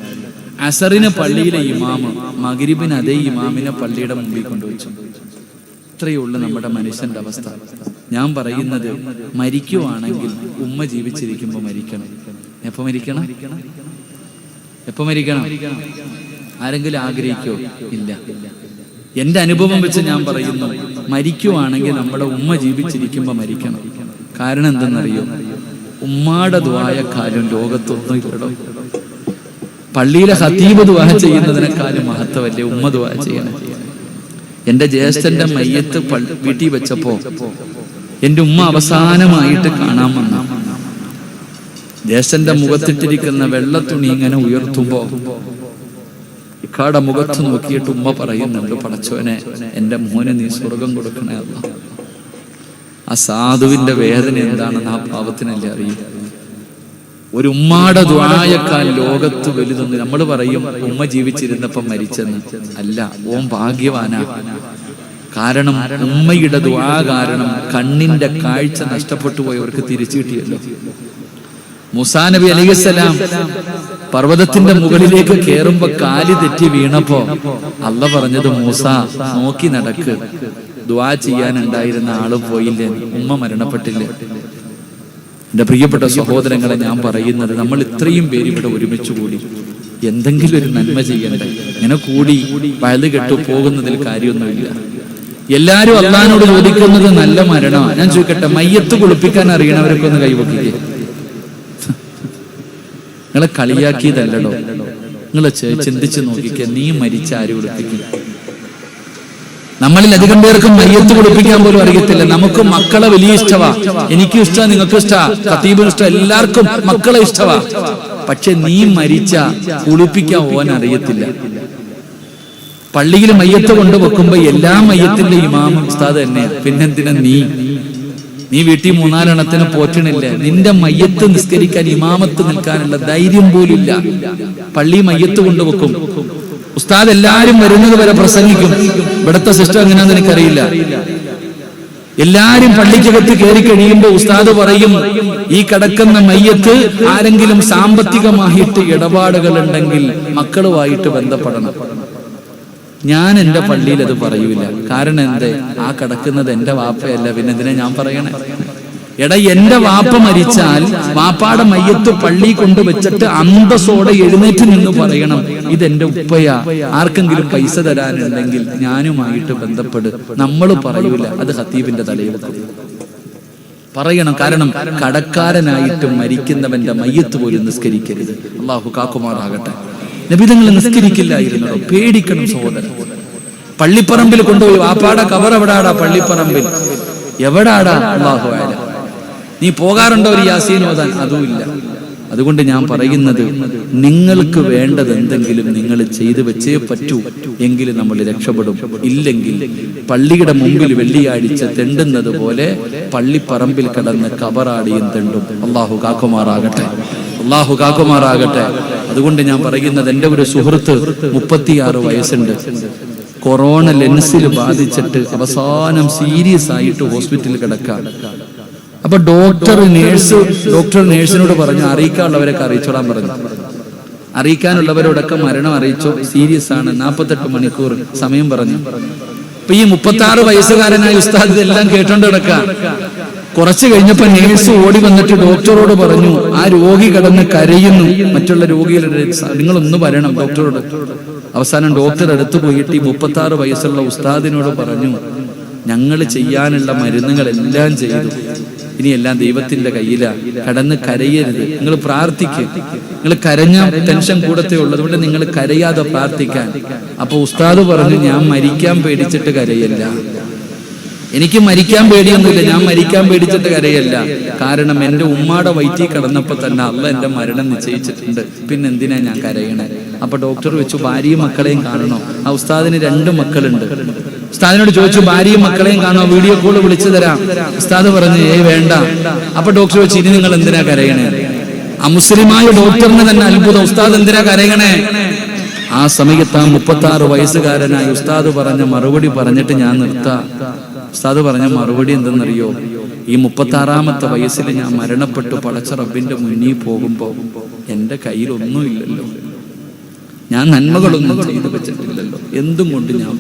അസറിന് പള്ളിയിലെ ഇമാമ് മഗ്രിബിന് അതേ ഇമാമിനെ പള്ളിയുടെ മുമ്പിൽ കൊണ്ടുവച്ചു. ഇത്രയേ ഉള്ളൂ നമ്മുടെ മനുഷ്യന്റെ അവസ്ഥ. ഞാൻ പറയുന്നത്, മരിക്കുവാണെങ്കിൽ ഉമ്മ ജീവിച്ചിരിക്കുമ്പോ മരിക്കണം. എപ്പോ മരിക്കണം? എപ്പോ മരിക്കണം? ആരെങ്കിലും ആഗ്രഹിക്കോ? ഇല്ല. എന്റെ അനുഭവം വെച്ച് ഞാൻ പറയുന്നു, മരിക്കുവാണെങ്കിൽ നമ്മുടെ ഉമ്മ ജീവിച്ചിരിക്കുമ്പോ മരിക്കണം. കാരണം എന്തെന്നറിയോ? ഉമ്മാടെ ദുആയെക്കാളും ലോകത്തൊന്നും ഇല്ലടോ. പള്ളിയിലെ ഖതീബ് ദുആ ചെയ്യുന്നതിനേക്കാളും മഹത്വമല്ലേ ഉമ്മ ദുആ ചെയ്യണം. എന്റെ ജ്യേഷ്ഠന്റെ മയ്യത്ത് വീട്ടിൽ വെച്ചപ്പോ എന്റെ ഉമ്മ അവസാനമായിട്ട് കാണാൻ വന്ന ജ്യേഷ്ഠന്റെ മുഖത്തിട്ടിരിക്കുന്ന വെള്ളത്തുണി ഇങ്ങനെ ഉയർത്തുമ്പോ ഇക്കാടെ മുഖത്ത് നോക്കിയിട്ട് ഉമ്മ പറയുന്നുണ്ട്, പടച്ചോനെ എന്റെ മോനെ നീ സ്വർഗം കൊടുക്കണേ അല്ലാ. ആ സാധുവിന്റെ വേദന എന്താണെന്ന് ആ പാവത്തിനല്ലേ അറിയും. ഒരു ഉമ്മാടെ ദുആയേക്കാൾ ലോകത്ത് വലുതൊന്നും. നമ്മൾ പറയും ഉമ്മ ജീവിച്ചിരുന്നപ്പം മരിച്ചെന്ന്. അല്ല, ഓൻ ഭാഗ്യവാനാ. കാരണം ഉമ്മയുടെ ദുആ കാരണം കണ്ണിന്റെ കാഴ്ച നഷ്ടപ്പെട്ടു പോയവർക്ക് തിരിച്ചു കിട്ടിയല്ലോ. മൂസാ നബി അലൈഹിസ്സലാം പർവ്വതത്തിന്റെ മുകളിലേക്ക് കയറുമ്പോ കാല് തെറ്റി വീണപ്പോ അല്ല പറഞ്ഞത്, മൂസ നോക്കി നടക്ക്, ദുആ ചെയ്യാനുണ്ടായിരുന്ന ആള് പോയില്ലേ, ഉമ്മ മരണപ്പെട്ടില്ലേ. എന്റെ പ്രിയപ്പെട്ട സഹോദരങ്ങളെ, ഞാൻ പറയുന്നത്, നമ്മൾ ഇത്രയും പേര് ഇവിടെ ഒരുമിച്ച് കൂടി എന്തെങ്കിലും ഒരു നന്മ ചെയ്യണ്ടേ? ഇങ്ങനെ കൂടി വയല് കെട്ടു പോകുന്നതിൽ കാര്യമൊന്നുമില്ല. എല്ലാരും അള്ളാഹിനോട് ചോദിക്കുന്നത് നല്ല മരണമാണ്. ഞാൻ ചോദിക്കട്ടെ, മയ്യത്ത് കുളിപ്പിക്കാൻ അറിയണവരൊക്കെ ഒന്ന് കൈവക്കിക്കേ. നിങ്ങളെ കളിയാക്കിയതല്ലടോ. നിങ്ങൾ ചിന്തിച്ച് നോക്കിക്കേ, നീ മരിച്ച ആര് കുളിപ്പിക്കും? നമ്മളിൽ അധികം പേർക്കും മയ്യത്ത് കുളിപ്പിക്കാൻ പോലും അറിയത്തില്ല. നമുക്ക് മക്കളെ വലിയ ഇഷ്ടമാ. എനിക്കും ഇഷ്ടമാ, നിങ്ങൾക്കും ഇഷ്ടമാ, ഖതീബിനും ഇഷ്ടം, എല്ലാവർക്കും മക്കളെ ഇഷ്ടമാ. പക്ഷെ നീ മരിച്ച കുളിപ്പിക്കാൻ ഓൻ അറിയത്തില്ല. പള്ളിയിൽ മയ്യത്ത് കൊണ്ടുവെക്കുമ്പോ എല്ലാ മയ്യത്തിന്റെ ഇമാമും ഉസ്താദ് തന്നെ. പിന്നെന്തിനാ നീ വീട്ടിൽ 3-4 എണ്ണത്തിന് പോറ്റണില്ല. നിന്റെ മയ്യത്ത് നിസ്കരിക്കാൻ ഇമാമത്ത് നിൽക്കാനുള്ള ധൈര്യം പോലില്ല. പള്ളി മയ്യത്ത് കൊണ്ടുവെക്കും. ഉസ്താദ് എല്ലാരും വരുന്നത് വരെ പ്രസംഗിക്കും. ഇവിടുത്തെ സിസ്റ്റം എങ്ങനെയാന്ന് എനിക്കറിയില്ല. എല്ലാരും പള്ളിക്കകത്ത് കയറി കഴിയുമ്പോ ഉസ്താദ് പറയും, ഈ കിടക്കുന്ന മയ്യത്ത് ആരെങ്കിലും സാമ്പത്തികമായിട്ട് ഇടപാടുകൾ ഉണ്ടെങ്കിൽ മക്കളുമായിട്ട് ബന്ധപ്പെടണം. ഞാൻ എന്റെ പള്ളിയിൽ അത് പറയൂല. കാരണം എന്തേ? ആ കിടക്കുന്നത് എന്റെ വാപ്പയല്ല, പിന്നെ എന്തിനാ ഞാൻ പറയണേ? എടാ, എന്റെ വാപ്പ മരിച്ചാൽ വാപ്പാടെ മയ്യത്ത് പള്ളി കൊണ്ടുവച്ചിട്ട് അന്തസ്സോടെ എഴുന്നേറ്റ് നിന്ന് പറയണം, ഇതെന്റെ ഉപ്പയാ, ആർക്കെങ്കിലും പൈസ തരാനുണ്ടെങ്കിൽ ഞാനുമായിട്ട് ബന്ധപ്പെട്. നമ്മൾ പറയൂല, അത് ഖതീബിന്റെ തലയിൽ പറയണം. കാരണം കടക്കാരനായിട്ട് മരിക്കുന്നവന്റെ മയ്യത്ത് പോലും നിസ്കരിക്കരുത്. അള്ളാഹു കാക്കുമാറാകട്ടെ. നബിതങ്ങൾ നിസ്കരിക്കില്ലായിരുന്നോ? പേടിക്കണം സഹോദരൻ. പള്ളിപ്പറമ്പിൽ കൊണ്ടുപോയി വാപ്പാടെ കബർ എവിടാടാ? പള്ളിപ്പറമ്പിൽ. എവിടാടാ? അല്ലാഹു അഅലം. നീ പോകാറുണ്ടോ ഒരു യാസീൻ ഓതാൻ? അതുമില്ല. അതുകൊണ്ട് ഞാൻ പറയുന്നത്, നിങ്ങൾക്ക് വേണ്ടത് എന്തെങ്കിലും നിങ്ങൾ ചെയ്തു വെച്ചേ പറ്റൂ. എങ്കിൽ നമ്മൾ രക്ഷപ്പെടും. ഇല്ലെങ്കിൽ പള്ളിയുടെ മുമ്പിൽ വെള്ളിയാഴ്ച തെണ്ടുന്നത് പോലെ പള്ളിപ്പറമ്പിൽ കിടന്ന് കബറാടിയും തെണ്ടും. അള്ളാഹു കാക്കുമാറാകട്ടെ, അള്ളാഹു കാക്കുമാറാകട്ടെ. അതുകൊണ്ട് ഞാൻ പറയുന്നത്, എൻ്റെ ഒരു സുഹൃത്ത് 36 വയസ്സുണ്ട്. കൊറോണ ലെൻസിൽ ബാധിച്ചിട്ട് അവസാനം സീരിയസ് ആയിട്ട് ഹോസ്പിറ്റലിൽ കിടക്കാം. അപ്പൊ ഡോക്ടർ നേഴ്സിനോട് പറഞ്ഞു, അറിയിക്കാനുള്ളവരൊക്കെ അറിയിച്ചോളാൻ പറഞ്ഞു. അറിയിക്കാനുള്ളവരോടൊക്കെ മരണം അറിയിച്ചോ, സീരിയസ് ആണ്, 48 മണിക്കൂർ സമയം പറഞ്ഞു. അപ്പൊ ഈ 36 വയസ്സുകാരനായ ഉസ്താദ് ഇതെല്ലാം കേട്ടോണ്ട് കിടക്കാം. കുറച്ച് കഴിഞ്ഞപ്പോ നേഴ്സ് ഓടി വന്നിട്ട് ഡോക്ടറോട് പറഞ്ഞു, ആ രോഗി കിടന്ന് കരയുന്നു. മറ്റുള്ള രോഗികളുടെ നിങ്ങളൊന്ന് വരണം ഡോക്ടറോട്. അവസാനം ഡോക്ടർ അടുത്ത് പോയിട്ട് ഈ 36 വയസ്സുള്ള ഉസ്താദിനോട് പറഞ്ഞു, ഞങ്ങൾ ചെയ്യാനുള്ള മരുന്നുകളെല്ലാം ചെയ്തു, ഇനിയെല്ലാം ദൈവത്തിന്റെ കയ്യിലാ, കടന്ന് കരയരുത്, നിങ്ങൾ പ്രാർത്ഥിക്കുക, നിങ്ങൾ കരഞ്ഞാൽ ടെൻഷൻ കൂടത്തേ ഉള്ളൂ, അതുകൊണ്ട് നിങ്ങൾ കരയാതെ പ്രാർത്ഥിക്കാൻ. അപ്പൊ ഉസ്താദ് പറഞ്ഞു, ഞാൻ മരിക്കാൻ പേടിച്ചിട്ട് കരയല്ല, എനിക്ക് മരിക്കാൻ പേടിയൊന്നുമില്ല, ഞാൻ മരിക്കാൻ പേടിച്ചിട്ട് കരയല്ല. കാരണം എന്റെ ഉമ്മാടെ വയറ്റിൽ കിടന്നപ്പോ തന്നെ അള്ളാഹ് എന്റെ മരണം നിശ്ചയിച്ചിട്ടുണ്ട്, പിന്നെ എന്തിനാ ഞാൻ കരയണേ? അപ്പൊ ഡോക്ടർ വെച്ചു, ഭാര്യയും മക്കളെയും കാണണോ? ആ ഉസ്താദിന് 2 മക്കളുണ്ട്. ഉസ്താദിനോട് ചോദിച്ചു, ഭാര്യയും മക്കളെയും കാണോ, വീഡിയോ കോൾ വിളിച്ചു തരാം? ഉസ്താദ് പറഞ്ഞു, വേണ്ട. അപ്പൊ ഡോക്ടർ വെച്ചു, ഇനി നിങ്ങൾ എന്തിനാ കരയണേ? അമുസ്ലിമായ ഡോക്ടറിന് തന്നെ അത്ഭുതം, ഉസ്താദ് എന്തിനാ കരയണേ? ആ സമയത്ത് ആ 36 വയസ്സുകാരനായ ഉസ്താദ് പറഞ്ഞ മറുപടി പറഞ്ഞിട്ട് ഞാൻ നിർത്താം. ഉസ്താദ് പറഞ്ഞ മറുപടി എന്തെന്നറിയോ? ഈ 36ാമത്തെ വയസ്സിൽ ഞാൻ മരണപ്പെട്ടു പടച്ച റബ്ബിന്റെ മുന്നിൽ പോകുമ്പോ എന്റെ കയ്യിൽ ഒന്നുമില്ലല്ലോ, ഞാൻ നന്മകളൊന്നും ചെയ്തു വെച്ചിട്ടില്ലല്ലോ, എന്തും കൊണ്ട് ഞാൻ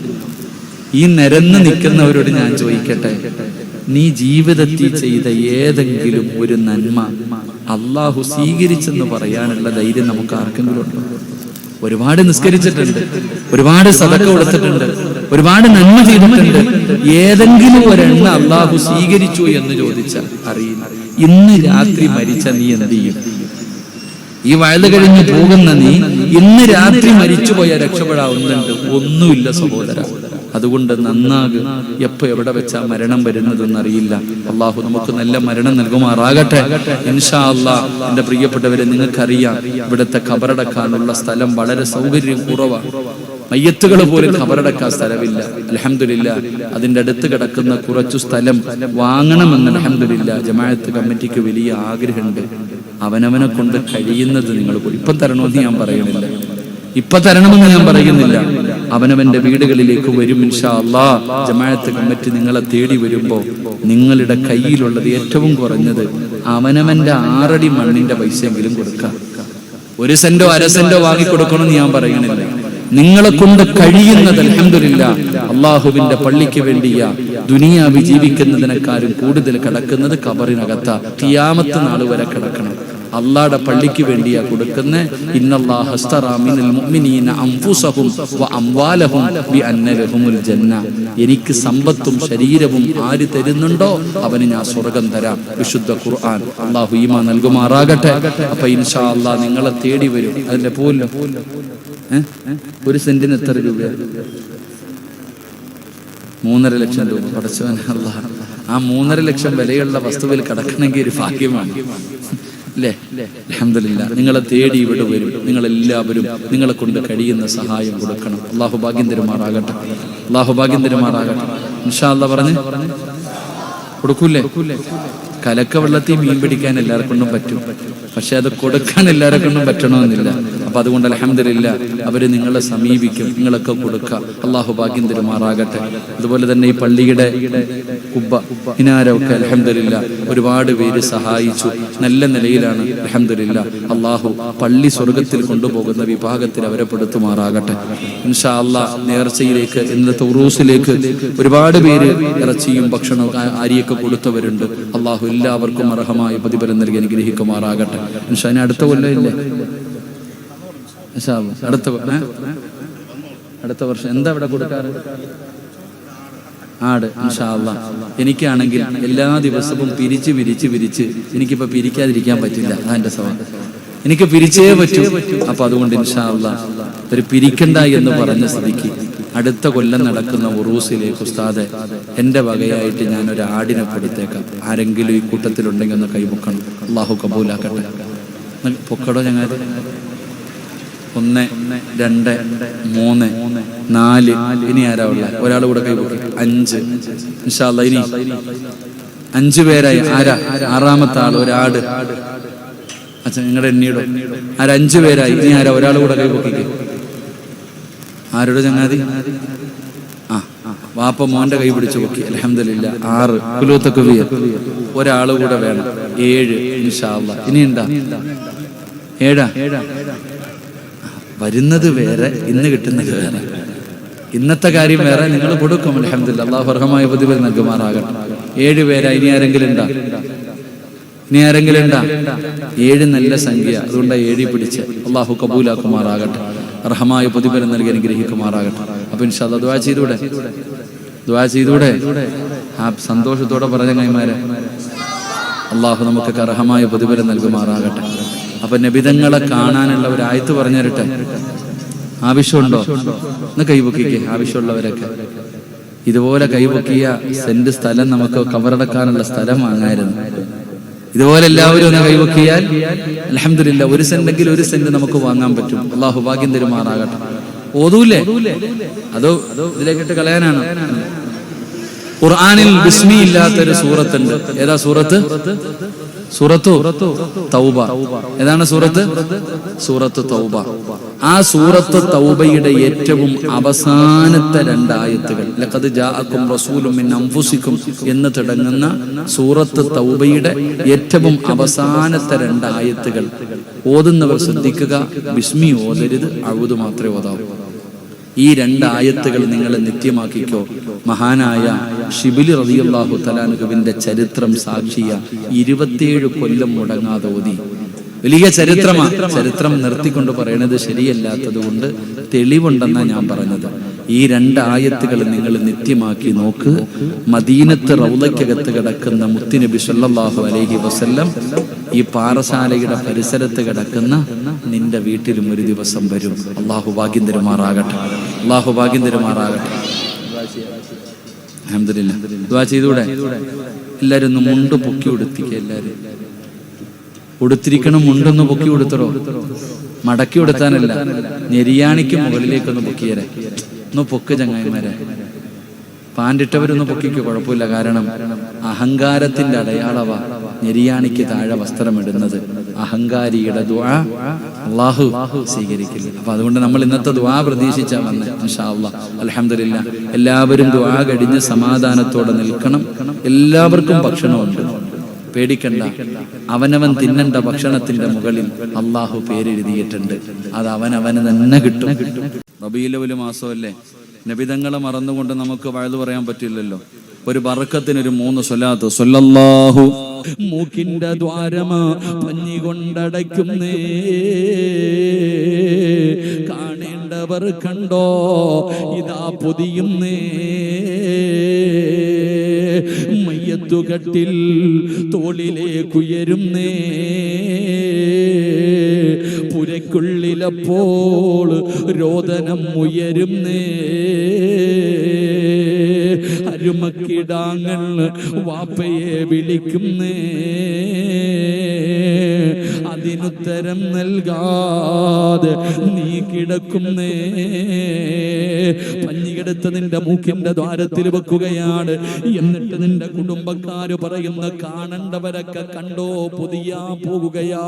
ഈ നിരന്ന് നിൽക്കുന്നവരോട് ഞാൻ ചോദിക്കട്ടെ, നീ ജീവിതത്തിൽ ചെയ്ത ഏതെങ്കിലും ഒരു നന്മ അള്ളാഹു സ്വീകരിച്ചെന്ന് പറയാനുള്ള ധൈര്യം നമുക്ക് ആർക്കെങ്കിലും ഉണ്ടോ? ഒരുപാട് നിസ്കരിച്ചിട്ടുണ്ട്, ഒരുപാട് സദഖ കൊടുത്തിട്ടുണ്ട്, ഒരുപാട് നന്മ ചെയ്തിട്ടുണ്ട്, ഏതെങ്കിലും ഒരെണ്ണം അള്ളാഹു സ്വീകരിച്ചു എന്ന് ചോദിച്ചാൽ അറിയില്ല. ഇന്ന് രാത്രി മരിച്ച നീ എന്ത് ചെയ്യും? ഈ വയല് കഴിഞ്ഞ് പോകുന്ന നീ ഇന്ന് രാത്രി മരിച്ചുപോയ രക്ഷപ്പെടാവുന്നുണ്ട്? ഒന്നുമില്ല സഹോദര. അതുകൊണ്ട് നന്നാക്, എപ്പോ എവിടെ വെച്ചാ മരണം വരുന്നതെന്നറിയില്ല. അള്ളാഹു നമുക്ക് നല്ല മരണം നൽകുമാറാകട്ടെ ഇൻഷാ അല്ലാഹ്. എന്റെ പ്രിയപ്പെട്ടവരെ, നിങ്ങൾക്കറിയാം ഇവിടുത്തെ ഖബറടക്കാനുള്ള സ്ഥലം വളരെ സൗകര്യം കുറവാണ്. മയ്യത്തുകൾ പോലും ഖബറടക്കാൻ സ്ഥലമില്ല. അൽഹംദുലില്ലാഹ് അതിന്റെ അടുത്ത് കിടക്കുന്ന കുറച്ചു സ്ഥലം വാങ്ങണമെന്ന് അൽഹംദുലില്ലാഹ് ജമാഅത്ത് കമ്മിറ്റിക്ക് വലിയ ആഗ്രഹമുണ്ട്. അവനവനെ കൊണ്ട് കഴിയുന്നത് നിങ്ങൾ ഇപ്പം തരണമെന്ന് ഞാൻ പറയുന്നില്ല, ഇപ്പൊ തരണമെന്ന് ഞാൻ പറയുന്നില്ല. അവനവന്റെ വീടുകളിലേക്ക് വരും ഇൻഷാ അല്ലാഹ്. ജമാഅത്ത് കമ്മിറ്റി നിങ്ങളെ തേടി വരുമ്പോ നിങ്ങളുടെ കയ്യിലുള്ളത് ഏറ്റവും കുറഞ്ഞത് അവനവന്റെ 6 അടി മണ്ണിന്റെ പൈസയെങ്കിലും കൊടുക്കാം. 1 സെന്റോ 1/2 സെന്റോ വാങ്ങിക്കൊടുക്കണമെന്ന് ഞാൻ പറയുന്നില്ല. നിങ്ങളെ കൊണ്ട് കഴിയുന്നത് അൽഹംദുലില്ലാഹ് അള്ളാഹുവിന്റെ പള്ളിക്ക് വേണ്ടിയാ. ദുനിയാവി ജീവിക്കുന്നതിനേക്കാളും കൂടുതൽ കിടക്കുന്നത് ഖബറിനകത്താ. ഖിയാമത്ത് നാൾ വരെ കിടക്കണം. അള്ളാഹുടെ പള്ളിക്ക് വേണ്ടിയാ കൊടുക്കുന്ന. ഇന്നല്ലാഹ അസ്തറാ മിനൽ മുഅ്മിനീന അൻഫുസഹും വ അംവാലഹും ബിഅന്ന ലഹുമുൽ ജന്ന. എനിക്ക് സമ്പത്തും ശരീരവും ആര് തരുന്നുണ്ടോ അവന് ഞാൻ സ്വർഗ്ഗം തരാം. വിശുദ്ധ ഖുർആൻ. അള്ളാഹു ഈമാൻ നൽകുമാറാകട്ടെ. അപ്പൊ ഇൻഷാ അല്ലാഹ് നിങ്ങളെ തേടി വരും. അതിന്റെ പോലും 1 സെന്റിന് എത്ര രൂപ? 3.5 ലക്ഷം രൂപ. പടച്ചവനെ അല്ലാഹ്, ആ 3.5 ലക്ഷം വിലയുള്ള വസ്തുവിൽ കിടക്കണമെങ്കിൽ ഒരു ഭാഗ്യമാണ് അല്ലേ? അൽഹംദുലില്ലാഹ് നിങ്ങളെ തേടി ഇവിടെ വരും. നിങ്ങളെല്ലാവരും നിങ്ങളെ കൊണ്ട് കഴിയുന്ന സഹായം കൊടുക്കണം. അള്ളാഹു ഭാഗ്യം തരുമാറാകട്ടെ, അള്ളാഹു ഭാഗ്യം തരുമാറാകട്ടെ. ഇൻഷാ അല്ലാഹ് പറഞ്ഞ് കൊടുക്കൂലേ? കലക്ക വെള്ളത്തിൽ മീൻ പിടിക്കാൻ എല്ലാവർക്കൊണ്ടും പറ്റും, പക്ഷെ അത് കൊടുക്കാൻ എല്ലാവരെ കൊണ്ടും പറ്റണമെന്നില്ല. അപ്പൊ അതുകൊണ്ട് അൽഹംദുലില്ലാഹ് അവര് നിങ്ങളെ സമീപിക്കും, നിങ്ങളൊക്കെ കൊടുക്കുക. അള്ളാഹു ഭാഗ്യം തരുമാറാകട്ടെ. അതുപോലെ തന്നെ ഈ പള്ളിയുടെ കുബ്ബ മിനാരമൊക്കെ അൽഹംദുലില്ലാഹ് ഒരുപാട് പേര് സഹായിച്ചു. നല്ല നിലയിലാണ് അൽഹംദുലില്ലാഹ്. അള്ളാഹു പള്ളി സ്വർഗത്തിൽ കൊണ്ടുപോകുന്ന വിഭാഗത്തിൽ അവരെ പെടുത്തുമാറാകട്ടെ ഇൻഷാ അല്ലാഹ്. നേർച്ചയിലേക്ക്, ഇന്നത്തെ ഉറൂസിലേക്ക് ഒരുപാട് പേര് ഇറച്ചിയും ഭക്ഷണവും അരിയൊക്കെ കൊടുത്തവരുണ്ട്. അള്ളാഹു എല്ലാവർക്കും അർഹമായ പ്രതിഫലം നൽകി അനുഗ്രഹിക്കുമാറാകട്ടെ ഇൻഷാ. ഇനി അടുത്ത കൊല്ലം ഇല്ലേ? അടുത്ത വർഷം എന്താ ഇവിടെ കൊടുക്കാറ്? ആട്. ഇൻഷാ അല്ലാഹ്. എനിക്കാണെങ്കിൽ എല്ലാ ദിവസവും പിരിച്ച് എനിക്കിപ്പോ പിരിക്കാതിരിക്കാൻ പറ്റില്ല. അതെന്റെ സ്വഭാവം, എനിക്ക് പിരിച്ചേ പറ്റൂ. അപ്പൊ അതുകൊണ്ട് ഇൻഷാ അല്ലാഹ് ഒരു പിരിക്കണ്ട എന്ന് പറഞ്ഞ സ്ഥിതിക്ക് അടുത്ത കൊല്ലം നടക്കുന്ന ഉറൂസിലേക്ക് ഉസ്താദെ എന്റെ വകയായിട്ട് ഞാൻ ഒരു ആടിനെ കൊടുത്തേക്കാം. ആരെങ്കിലും ഈ കൂട്ടത്തിലുണ്ടെങ്കിൽ ഒന്ന് കൈപൊക്കണം. അള്ളാഹു കബൂലാക്കട്ടെ. പൊക്കടോ ഞങ്ങൾ 1 2 3 4. ഇനി ആരാ ഉള്ള? ഒരാൾ കൂടെ കൈപൊക്കി. 5 ഇൻഷാ അല്ലാഹ്. ഇനി 5 പേരായി. ആരാ? 6ാമത്തെ ആൾ. ഒരാട്. അച്ഛൻ നിങ്ങളുടെ എണ്ണിയിടോ? 5 പേരായി. ഇനി ആരാ? ഒരാൾ കൂടെ കൈപൊക്കിക്ക്. ആരുടെ ചങ്ങാതി? വാപ്പ മോന്റെ കൈ പിടിച്ചു പൊക്കി. അൽഹംദുലില്ലാഹ് 6. കുലൂത്തക്കുവിയ. ഒരാൾ കൂടെ വേണം. 7 ഇൻഷാ അല്ലാഹ്. ഇനി ഉണ്ടാ? 7 വരുന്നത് വേറെ, ഇന്ന് കിട്ടുന്നത് വേറെ. ഇന്നത്തെ കാര്യം വേറെ. നിങ്ങൾ കൊടുക്കും അൽഹംദുലില്ലാഹ്. അല്ലാഹു അർഹമായ പ്രതിഫലം നൽകുമാറാകട്ടെ. 7 പേരാ. ഇനി ആരെങ്കിലും ഉണ്ടാ? 7 നല്ല സംഖ്യ. അതുകൊണ്ടാണ് 7 പിടിച്ച്. അള്ളാഹു കബൂലാക്കുമാറാകട്ടെ, അർഹമായ പ്രതിഫലം നൽകി അനുഗ്രഹിക്കുമാറാകട്ടെ. അപ്പൊ ഇൻഷാ അല്ലാഹ് ദുആ ചെയ്തൂടെ? ആ സന്തോഷത്തോടെ പറഞ്ഞ കൈമാരെ അള്ളാഹു നമുക്ക് അർഹമായ പ്രതിഫലം നൽകുമാറാകട്ടെ. അപ്പൊ നബിതങ്ങളെ കാണാനുള്ള ഒരു ആയത്ത് പറഞ്ഞു തരട്ടെ. ആവശ്യമുണ്ടോ? ഒന്ന് കൈപൊക്കിക്കേ. ആവശ്യമുള്ളവരൊക്കെ ഇതുപോലെ കൈപൊക്കിയ സെന്റ് സ്ഥലം നമുക്ക് കബറടക്കാനുള്ള സ്ഥലം വാങ്ങായിരുന്നു. ഇതുപോലെ എല്ലാവരും ഒന്ന് കൈവക്കിയാൽ അൽഹംദുലില്ലാ 1 സെന്റെങ്കിലും 1 സെന്റ് നമുക്ക് വാങ്ങാൻ പറ്റും. അള്ളാഹു ഭാഗ്യം തരുമാറാകട്ടെ. ഓതൂല്ലേ? അതോ ഇതിലേക്കിട്ട് കളയാനാണ്? ഖുർആനിൽ ബിസ്മി ഇല്ലാത്തൊരു സൂറത്തുണ്ട്. ഏതാ സൂറത്ത്? സൂറത്തു തൗബ. ഏതാണ് സൂറത്ത്? സൂറത്ത് തൗബ. ആ സൂറത്ത് തൗബയുടെ ഏറ്റവും അവസാനത്തെ 2 ആയത്തുകൾ, ലഖദ് ജാഅക്കും റസൂലും മിൻ അൻഫുസിക്കും എന്ന് തുടങ്ങുന്ന സൂറത്ത് തൗബയുടെ ഏറ്റവും അവസാനത്തെ 2 ആയത്തുകൾ ഓതുന്നവർ ശ്രദ്ധിക്കുക. ബിസ്മി ഓതരുത്, അഊദ് മാത്രമേ ഓതാവൂ. ഈ 2 ആയത്തുകൾ നിങ്ങൾ നിത്യമാക്കിക്കോ. മഹാനായ ഷിബിലി റളിയല്ലാഹു തആല അൻഹുവിന്റെ ചരിത്രം സാക്ഷിയ 27 കൊല്ലം മുടങ്ങാതെ ഓതി. വലിയ ചരിത്രമാണ്. ചരിത്രം നിർത്തിക്കൊണ്ട് പറയണത് ശരിയല്ലാത്തത് കൊണ്ട് തെളിവുണ്ടെന്നാണ് ഞാൻ പറഞ്ഞത്. ഈ 2 ആയത്തുകൾ നിങ്ങൾ നിത്യമാക്കി നോക്ക്. മദീനത്ത് റൗളയ്ക്കകത്ത് കിടക്കുന്ന മുത്തുനബി സല്ലല്ലാഹു അലൈഹി വസല്ലം ഈ പാറശാലയുടെ പരിസരത്ത് കിടക്കുന്ന നിന്റെ വീട്ടിലും ഒരു ദിവസം വരും. അള്ളാഹു ഭാഗ്യം തരുമാറാകട്ടെ. അൽഹംദുലില്ലാ. ദുആ ചെയ്തൂടെ? എല്ലാവരും ഒന്ന് മുണ്ട് പൊക്കി ഉടുത്തിക്കുക. എല്ലാവരും ഉടുത്തിരിക്കണം. മുണ്ടൊന്ന് പൊക്കി ഉടുത്തറോ. മടക്കി ഉടുത്താനല്ല, ഞെരിയാണിക്ക് മുകളിലേക്കൊന്ന് പൊക്കിയരെ. ഒന്ന് പൊക്ക് ചങ്ങായിമാരെ. പാൻഡിട്ടവരൊന്ന് പൊക്കിക്കോ, കുഴപ്പമില്ല. കാരണം അഹങ്കാരത്തിന്റെ അടയാളവാ ഞെരിയാണിക്ക് താഴെ വസ്ത്രമിടുന്നത്. അഹങ്കാരിയുടെ ദുആ അല്ലാഹു സ്വീകരിക്കില്ല. അപ്പൊ അതുകൊണ്ട് നമ്മൾ ഇന്നത്തെ ദുആ പ്രതീക്ഷിച്ചാ വന്നേ. ഇൻഷാ അല്ലാഹ് അൽഹംദുലില്ലാ. എല്ലാവരും ദുആ കഴിഞ്ഞ് സമാധാനത്തോടെ നിൽക്കണം. എല്ലാവർക്കും ഭക്ഷണമുണ്ട്, പേടിക്കണ്ട. അവനവൻ തിന്നേണ്ട ഭക്ഷണത്തിന്റെ മുകളിൽ അള്ളാഹു പേരെഴുതിയിട്ടുണ്ട്. അത് അവനവന് തന്നെ കിട്ടും. റബീഉൽ അവ്വൽ മാസമല്ലേ? നബിതങ്ങളെ മറന്നുകൊണ്ട് നമുക്ക് വഅദ് പറയാൻ പറ്റില്ലല്ലോ. ഒരു ബറക്കത്തിനൊരു 3 സ്വലാത്ത്. സ്വല്ലല്ലാഹു. മൂക്കിന്റെ ദ്വാരമാ പഞ്ഞി കൊണ്ടടയ്ക്കുന്നേ, കാണേണ്ടവർ കണ്ടോ ഇതാ പൊതിയുന്നേ. മയ്യത്തുകട്ടിൽ തോളിലേക്കുയരുന്നേ, പുരയ്ക്കുള്ളിലപ്പോൾ രോദനം ഉയരുന്നേ. അരുമക്കിടാങ്ങൾ വാപ്പയെ വിളിക്കുന്നേ, അതിനുത്തരം നൽകാതെ നീ കിടക്കുന്നേ. പഞ്ഞിയെടുത്ത് നിന്റെ മൂക്കിന്റെ ദ്വാരത്തിൽ വെക്കുകയാണ്. എന്നിട്ട് നിന്റെ കുടുംബക്കാര് പറയുന്ന കാണണ്ടവരൊക്കെ കണ്ടോ പൊതിയാ പോകുകയാ.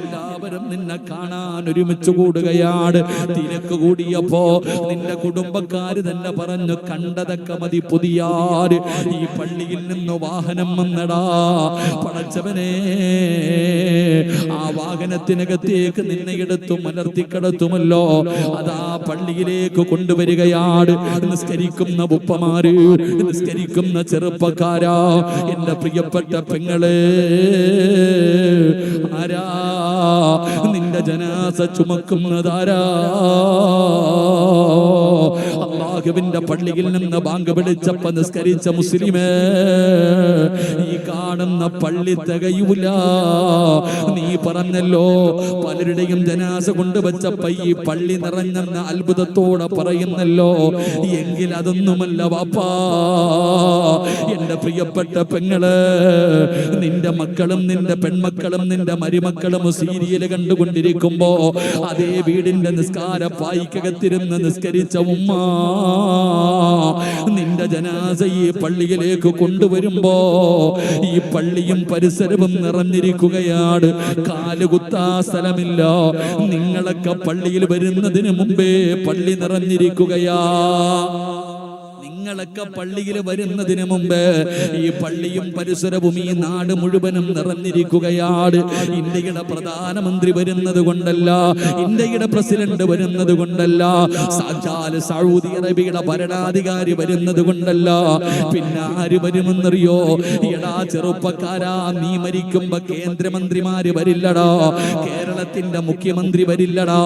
എല്ലാവരും നിന്നെ കാണാൻ ഒരുമിച്ച് കൂടുകയാണ്. തിരക്ക് കൂടിയപ്പോ നിന്റെ കുടുംബക്കാര് തന്നെ പറഞ്ഞു, കണ്ടതൊക്കെ മതി പൊതിയാറ്. ഈ പള്ളിയിൽ നിന്ന് വാഹനം വന്നടാ പടച്ചവനെ. ആ വാഹനത്തിനകത്തേക്ക് നിന്നെ എടുത്തു മലർത്തിക്കടത്തുമല്ലോ. അതാ പള്ളിയിലേക്ക് കൊണ്ടുവരികയാണ്. നിസ്കരിക്കുന്ന ഉപ്പമാര്, നിസ്കരിക്കുന്ന ചെറുപ്പക്കാരാ, എന്റെ പ്രിയപ്പെട്ട പെങ്ങളെ, ആരാ നിന്റെ ജനാസ ചുമക്കുന്നതാരാ? അല്ലാഹുവിന്റെ പള്ളിയിൽ നിന്ന് ബാങ്ക് വിളിച്ചപ്പോ നിസ്കരിച്ച മുസ്ലിമേ, ഈ കാണുന്ന പള്ളി തികയൂല. നീ പറഞ്ഞല്ലോ പലരുടെയും ജനാസ കൊണ്ടുവച്ചപ്പോ ഈ പള്ളി നിറഞ്ഞെന്ന അത്ഭുതത്തോടെ പറയുന്നല്ലോ. എങ്കിൽ അതൊന്നുമല്ല വാപ്പാ. എന്റെ പ്രിയപ്പെട്ട പെങ്ങള്, നിന്റെ മക്കളും നിന്റെ പെൺമക്കളും നിന്റെ മരുമക്കളും സീരിയല് കണ്ടുകൊണ്ടിരിക്കുമ്പോ അതേ വീടിന്റെ നിസ്കാര പായിക്കകത്തിരുന്ന് നിസ്കരിച്ച ഉമ്മ നിന്റെ ജനാസ ഈ പള്ളിയിലേക്ക് കൊണ്ടുവരുമ്പോ ഈ പള്ളിയും പരിസരവും നിറഞ്ഞിരിക്കുകയാണ്. കാലുകുത്താ സ്ഥലമില്ല. നിങ്ങളൊക്കെ പള്ളിയിൽ വരുന്നതിന് മുമ്പേ പള്ളി നിറഞ്ഞിരിക്കുകയാ. നിങ്ങളൊക്കെ പള്ളിയിൽ വരുന്നതിന് മുമ്പ് ഈ പള്ളിയും പരിസരവും ഈ നാട് മുഴുവനും നിറഞ്ഞിരിക്കുകയാണ്. ഇന്ത്യയുടെ പ്രധാനമന്ത്രി വരുന്നത് കൊണ്ടല്ല, ഇന്ത്യയുടെ പ്രസിഡന്റ് വരുന്നത് കൊണ്ടല്ല, സാക്ഷാൽ സൗദി അറേബ്യയുടെ ഭരണാധികാരി വരുന്നത് കൊണ്ടല്ല. പിന്നെ ആര് വരുമെന്നറിയോ? എടാ ചെറുപ്പക്കാരാ, നീ മരിക്കുമ്പോ കേന്ദ്രമന്ത്രിമാര് വരില്ലടാ, കേരളത്തിന്റെ മുഖ്യമന്ത്രി വരില്ലടാ,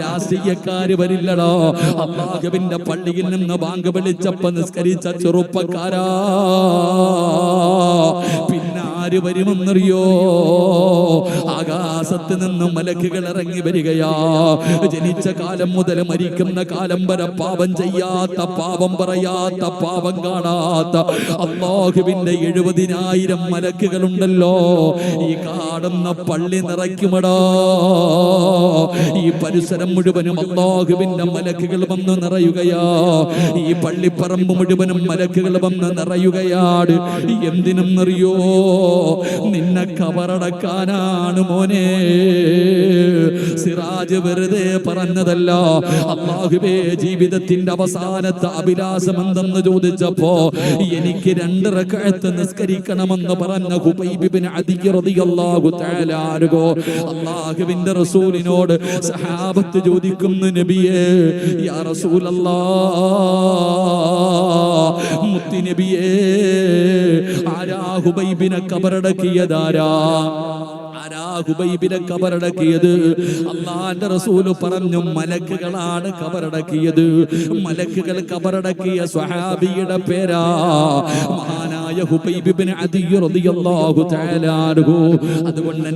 രാഷ്ട്രീയക്കാര് വരില്ലടാ. അല്ലാഹുവിന്റെ പള്ളിയിൽ നിന്ന് ബാങ്ക് വിളിച്ചപ്പോ നിസ്കരിച്ച ചെറുപ്പക്കാരാ, പിന്നെ ആര് വരുമെന്നറിയോ? ആകാശത്ത് നിന്ന് മലക്കുകൾ ഇറങ്ങി വരികയാ. ജനിച്ച കാലം മുതൽ മരിക്കുന്ന കാലം വരെ പാപം ചെയ്യാത്ത, പാപം പറയാത്ത, പാപം കാണാത്ത അല്ലാഹുവിന്റെ 70,000 മലക്കുകളുണ്ടല്ലോ. ഈ കാണുന്ന പള്ളി നിറയ്ക്കുമടാ. ഈ പരിസരം മുഴുവനും അല്ലാഹുവിന്റെ മലക്കുകൾ വന്ന് നിറയുകയാ. ഈ പള്ളിപ്പറമ്പ് മുഴുവനും മലക്കുകൾ വന്ന് നിറയുകയാണ്. എന്തിനെന്നറിയോ? നിന്നെ കബറടക്കാനാണ് മോനെ. സിറാജ് വെറുതെ പറഞ്ഞതല്ല. അല്ലാഹുവേ, ജീവിതത്തിന്റെ അവസാനത്തെ അഭിലാഷം എന്തെന്ന് ചോദിച്ചപ്പോ എനിക്ക് 2 റക്അത്ത് നിസ്കരിക്കണമെന്ന് പറഞ്ഞ ഖുബൈബ് ഇബ്നു അദി റളിയല്ലാഹു തആല അൻഹു അല്ലാഹുവിന്റെ റസൂലിനോട് സഹാബത്ത് ചോദിക്കുന്നു, നബിയേ, യാ റസൂലല്ലാഹ്, മുത്തി നബിയേ, ആരാ ഖുബൈബിനെ കബറടക്കിയതാരാ? ഖുബൈബിനെ കബറടക്കിയത്? അല്ലാഹുവിന്റെ റസൂൽ പറഞ്ഞു, മലക്കുകളാണ് കബറടക്കിയത്. മലക്കുകൾ കബറടക്കിയ സ്വഹാബിയുടെ പേരാ മഹാനായ ഖുബൈബ് ഇബ്നു അദി റളിയല്ലാഹു തആല അൻഹു. അതുകൊണ്ട്